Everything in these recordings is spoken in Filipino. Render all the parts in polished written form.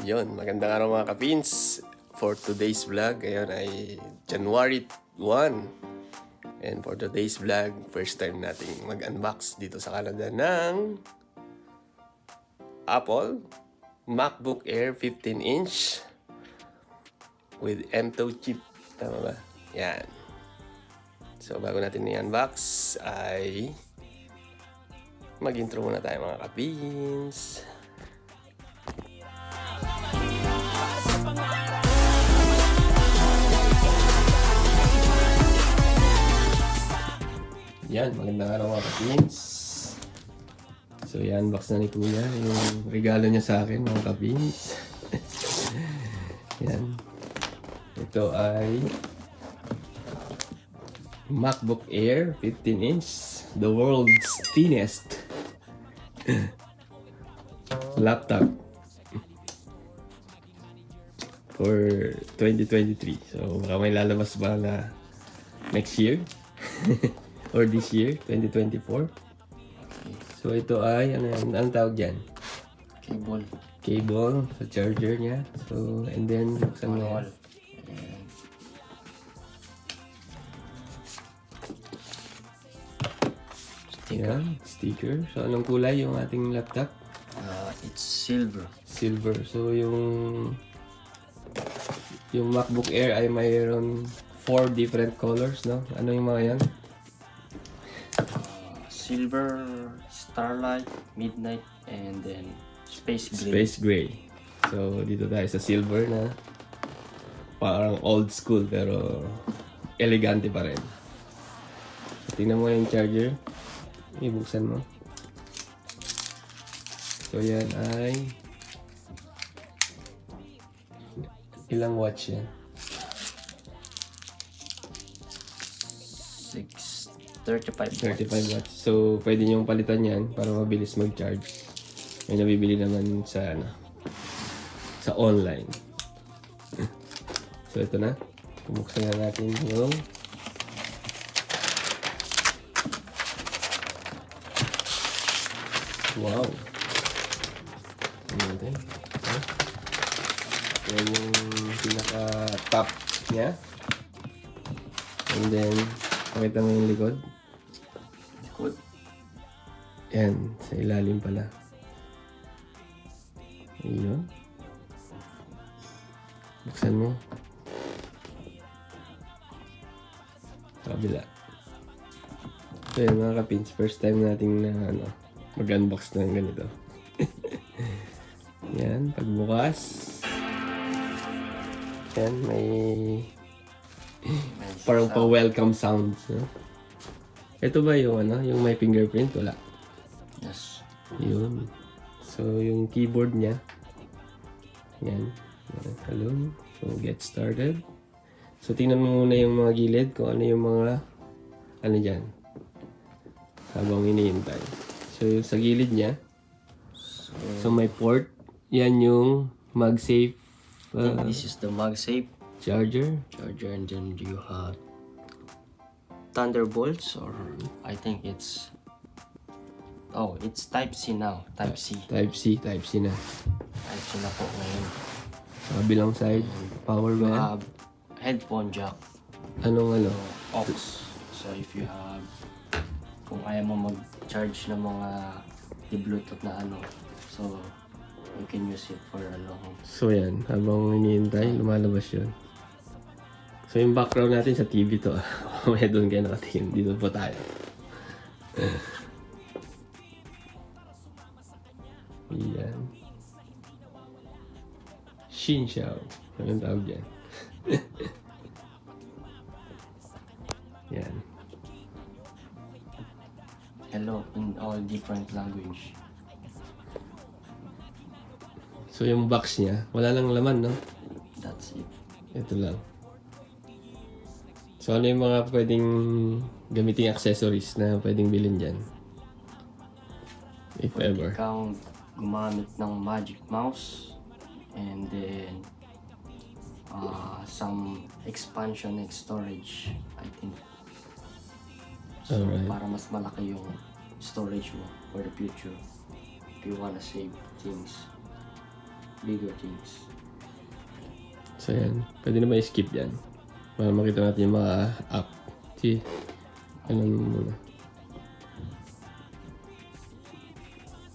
Yun, magandang araw mga kapins. For today's vlog, ngayon ay January 1. And for today's vlog, first time nating mag-unbox dito sa Canada ng Apple MacBook Air 15-inch with M2 chip. Tama ba? Yan. So bago natin i-unbox ay mag-intro muna tayo mga kapins. Yan, magandang araw mga kapins. So yan, box na ni Kuya yung regalo niya sa akin mga kapins. Yan. Ito ay MacBook Air 15-inch, the world's thinnest laptop for 2023. So baka may lalabas ba na next year or this year, 2024. So ito ay, ano yan? Anong tawag dyan? Cable sa charger niya. So, and then, buksan mo yan. Yan, sticker. So, anong kulay yung ating laptop? It's silver. Silver. So, yung MacBook Air ay mayroon 4 different colors, no? Ano yung mga yan? Silver, starlight, midnight, and then space gray. Space gray. So, dito tayo sa silver na parang old school pero elegante pa rin. So, tingnan mo yung charger. Ibuksan mo. So, yan ay ilang watts yan? 35 watts. So, pwede niyong palitan yan para mabilis mag-charge. May nabibili naman sa sa online. So, ito na. Buksan na natin yung wow. Ano natin? Yan yung pinaka-top niya. And then, pakita mo yung likod. Yan, sa ilalim pala. Ayun. Buksan mo. Kabila. So yun mga kapins, first time nating na mag-unbox ng ganito. Yan, pagbukas. Yan, may parang pa-welcome sounds. No? Ito ba yung yung may fingerprint? Wala. Yes. Yun. So, yung keyboard niya. Yan. Hello. So, get started. So, tingnan mo muna yung mga gilid kung ano yung mga dyan. Habang iniintay. So, yung sa gilid niya. So, may port. Yan yung MagSafe. This is the MagSafe Charger. and then you have Thunderbolts, or I think it's Type-C now. Type-C. Type-C na. Type-C na po ngayon. Sa kabilang side, power You bank. have headphone jack. Anong aux. So if you have, kung ayaw mo mag-charge ng mga Bluetooth na so you can use it for long. So yan, habang hinihintay, lumalabas yun. So yung background natin sa TV to. May doon kayo nakatingin. Dito po tayo. Yan. Shinshao. Anong tawag dyan? Yan. Hello in all different language. So yung box niya, wala lang laman, no? That's it. Ito lang. So ano yung mga pwedeng gamiting accessories na pwedeng bilhin dyan? If Pwede ever. kang gumamit ng magic mouse, and then some expansion and storage, I think. So Alright. para mas malaki yung storage mo for the future if you wanna save things. bigger things. So yan, pwede na skip yan. Para makita natin yung mga app. See, ano muna.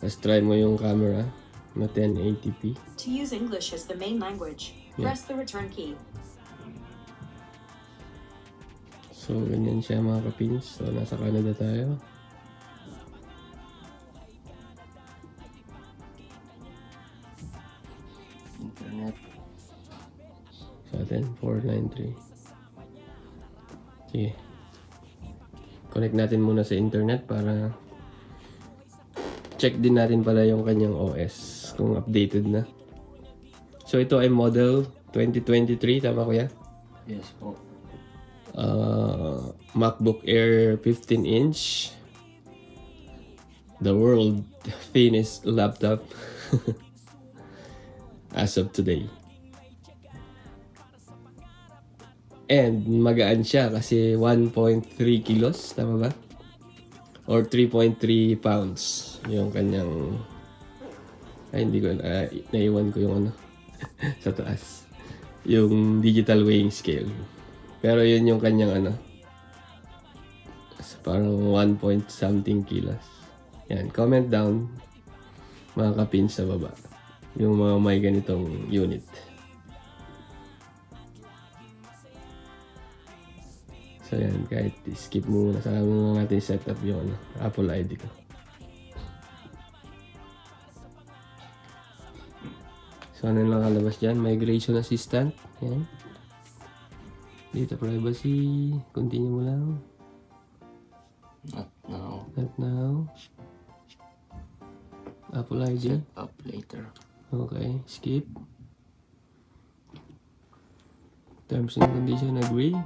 Let's try mo yung camera na 1080p. To use English as the main language, press the return key. So, ganyan siya mga kapins. So, nasa Canada tayo. Internet. Sa atin, 493. Sige. Connect natin muna sa internet para check din natin pala yung kanyang OS kung updated na. So, ito ay model 2023, tama kuya? Yes po. MacBook Air 15-inch. The world thinnest laptop as of today. And magaan siya kasi 1.3 kilos, tama ba? Or 3.3 pounds yung kanyang... Ay, hindi ko... naiwan ko yung ano sa taas. Yung digital weighing scale. Pero yun yung kanyang ano. Parang 1 point something kilos. Yan, comment down mga kapins sa baba. Yung mga may ganitong unit. So yan, kahit skip muna. Saka muna natin set up yung ano, Apple ID ko. So ano lang kalabas dyan? Migration Assistant. Yan. Data privacy. Continue mo lang. Not now. Not now. Apple ID. Set up later. Okay, skip. Terms and condition, agree.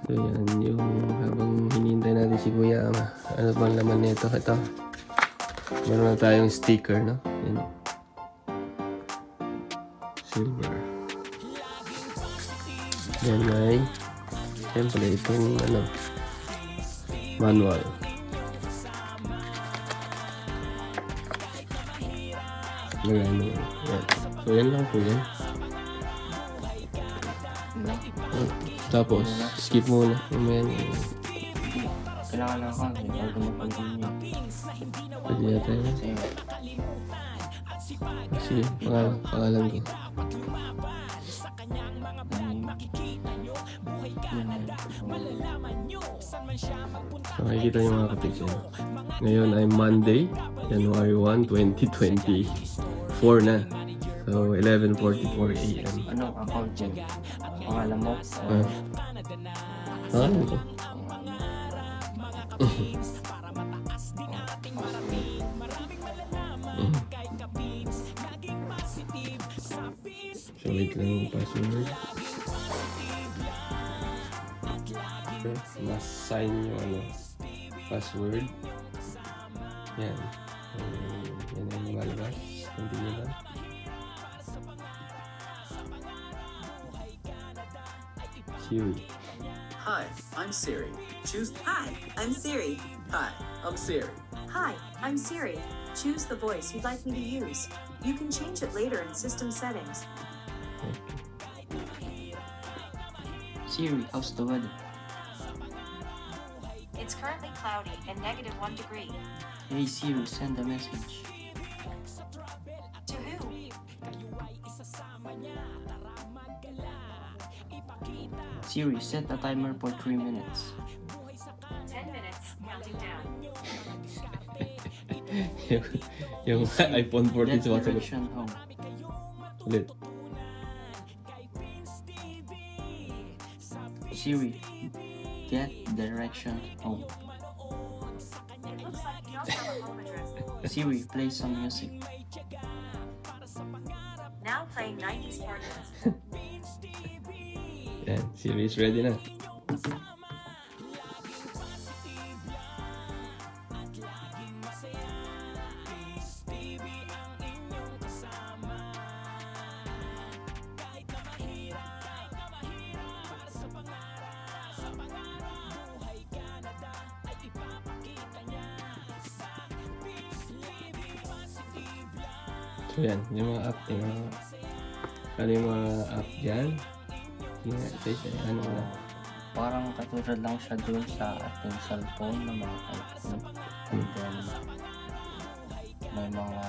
So yan, yung habang hinihintay natin si Kuya, ano bang laman nito? Ito. Meron na tayong sticker, no? Yan. Silver. Yan ay, siyempre itong ano, manual. Regalo. Yan. So yan lang po yan. Tapos, skip muna. Mamaya na. Kailangan na ako. Bago mag-continue. Pwede yata yun. Sige, pangalan ko. So, makikita niyo mga kapitsin. Ngayon ay Monday, January 1, 2024 na. So, 11:44 a.m. Ano account yun? Pangalan mo? Ano ko? So, wait lang yung password. Okay. Mas sign yung ano, password. Yan. Yan ang lumalabas. Continue lang. Siri. Hi, I'm Siri. Choose. Hi, I'm Siri. Hi, I'm Siri. Hi, I'm Siri. Choose the voice you'd like me to use. You can change it later in system settings. Siri, how's the weather? It's currently cloudy and -1 degree. Hey Siri, send a message. To who? Siri, set a timer for 3 minutes. 10 minutes, counting down. yung iPhone 14 Get sumasagot. direction home. Ulit. Siri, get direction home. It looks like you don't have a home address. Siri, play some music. Now playing 90s parties. Yan, Siri is ready na. So yan, yung mga app, ano yung mga app dyan? Yung ano na. Parang katulad lang siya dun sa ating cellphone na mga iPhone. And then, may mga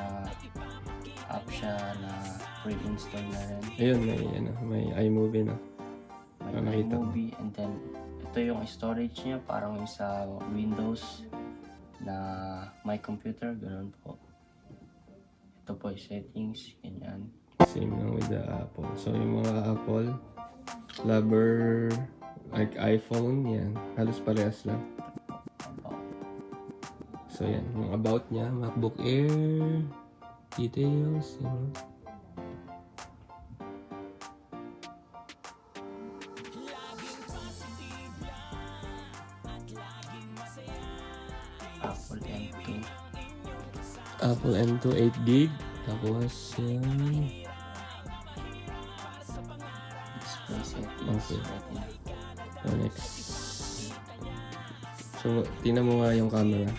app siya na pre-install na rin. Ayun, may iMovie na. May nakita ko. Imovie, and then ito yung storage niya, parang yung sa Windows na my computer, ganoon po. Ito po yung settings, ganyan. Same lang with the Apple. So yung mga Apple lover, like iPhone, yan. Halos parehas lang. So yan, yung about niya, MacBook Air, details, yun. Apple M2 8 gig. Tapos yan. Display settings. Okay. Retina. So next. So tingnan mo nga yung camera.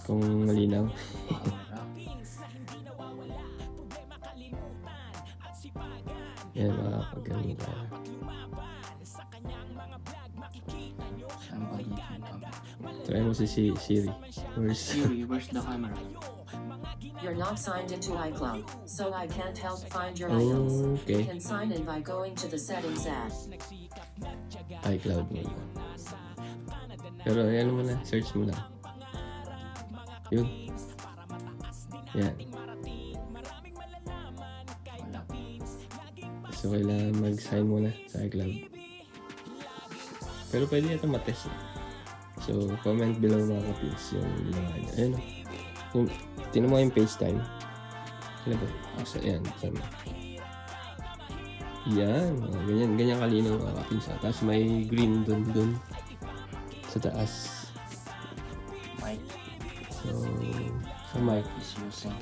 Kung malinaw. Yan, makakapagano tayo. Saan ba dito yung camera? Try mo si Siri. Siri, where's the camera? You're not signed into iCloud, so I can't help find your items. You Okay. can sign in by going to the settings app. iCloud mo na. Pero ano mo na, search mo lang. Yun. Yan. Wala. So kailangan mag-sign muna sa iCloud. Pero pwede ito matest na. So comment below mga kapins yung ginawa niya. Ayun o. Yung, tinan mo yung FaceTime. Ano ba? So, yan. Sama. Yan. Ganyan kalinaw mga kapins. Tapos may green dun sa taas. Mic So, sa mic. is using.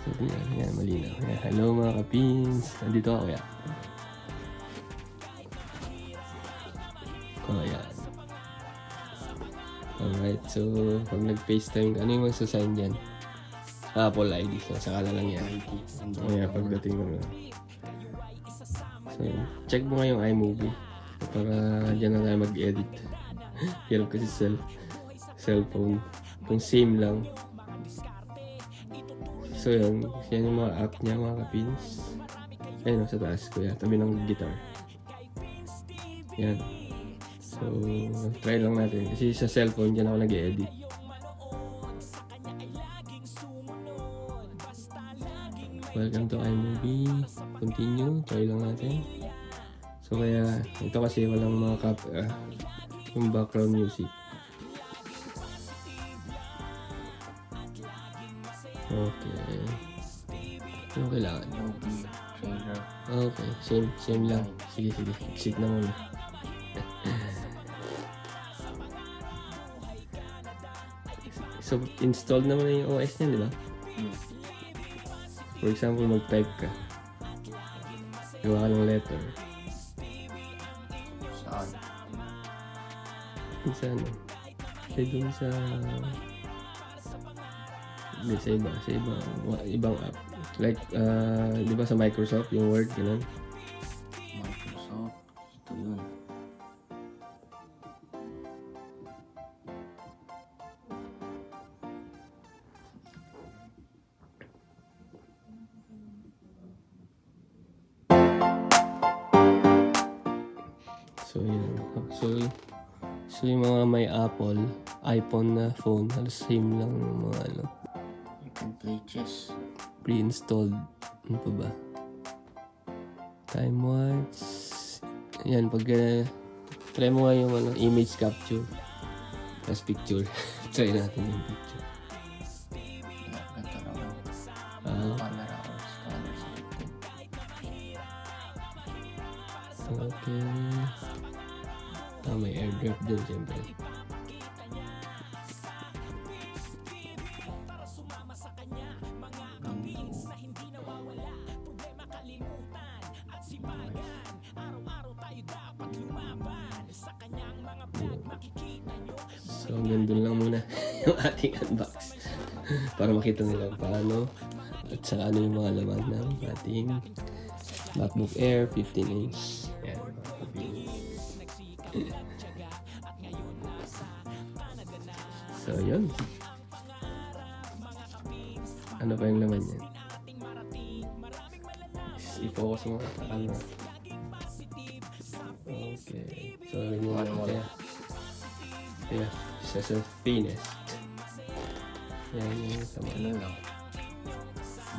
So, yan, malinaw. Yan. Hello mga kapins. Nandito ako yan. Oh, yan. Alright, so pag nag-FaceTime, ano yung masasign dyan? Apple ID. So, saka na lang yan. Kaya pagdating mo na. So, check mo nga yung iMovie. Para dyan na tayo mag-edit. Hirap kasi cellphone. Kung same lang. So, yan yung mga app niya, mga kapins. Ayun, sa taas ko yan. Tabi ng guitar. Yan. So, try lang natin. Kasi sa cellphone, dyan ako nag-edit. Welcome to iMovie. Continue. Try lang natin. So, kaya, ito kasi walang mga yung background music. Okay. Ano kailangan? Movie, trailer. Okay. Same lang. Sige. Exit na muna. So, installed naman na yung OS niya, di ba? For example, mag-type ka. Gawa ka ng letter. Saan? Sa ano? Kasi dun sa... Hindi, sa ibang app. Like, di ba sa Microsoft, yung Word, gano'n? Microsoft. Ito yun. So, yun. So, yung mga may Apple, iPhone na phone, halos same lang yung mga ano, You can play chess. pre-installed. Ano pa ba? Time watch. Yan, pag try mo nga yung ano, image capture. Tapos picture. Try natin yung picture. Ganda naman. Camera or scanner selected. Okay. May airdrop din siyempre. So hanggang dun lang muna yung ating unbox. Para makita nila paano At saka ano yung mga laman ng ating MacBook Air 15-inch. Yan, mga kapins. So, yun. Ano pa yung laman yan? I-focus mo sa camera. Okay. So, remove Ano mo natin. Yeah. Siya sa finest. Yan yung sama. Ano lang.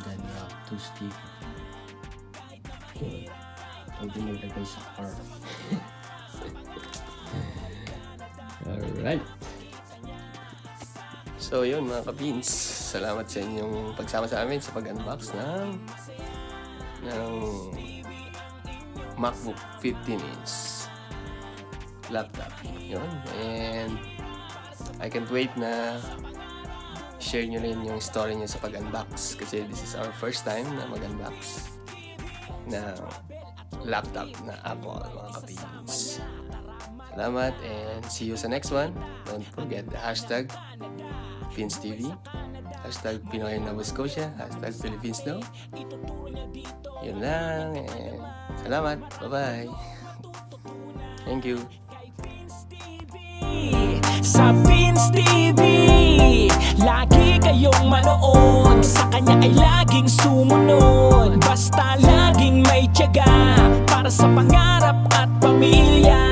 Then you have to stick. Pwede mo ilagay sa car. Alright. So yun mga kapins, salamat sa inyong pagsama sa amin sa pag-unbox ng MacBook 15-inch laptop. Yun. And I can't wait na share nyo rin yung story nyo sa pag-unbox kasi this is our first time na mag-unbox na laptop na Apple, mga kapins. Salamat and see you sa next one. Don't forget the hashtag PinsTV, hashtag Pinoy Nova Scotia, hashtag Philippines Now. Yun lang and salamat. Bye-bye. Thank you. Sa Pins TV, lagi kayong manood, sa kanya ay laging sumunod. Basta laging may tiyaga para sa pangarap at pamilya.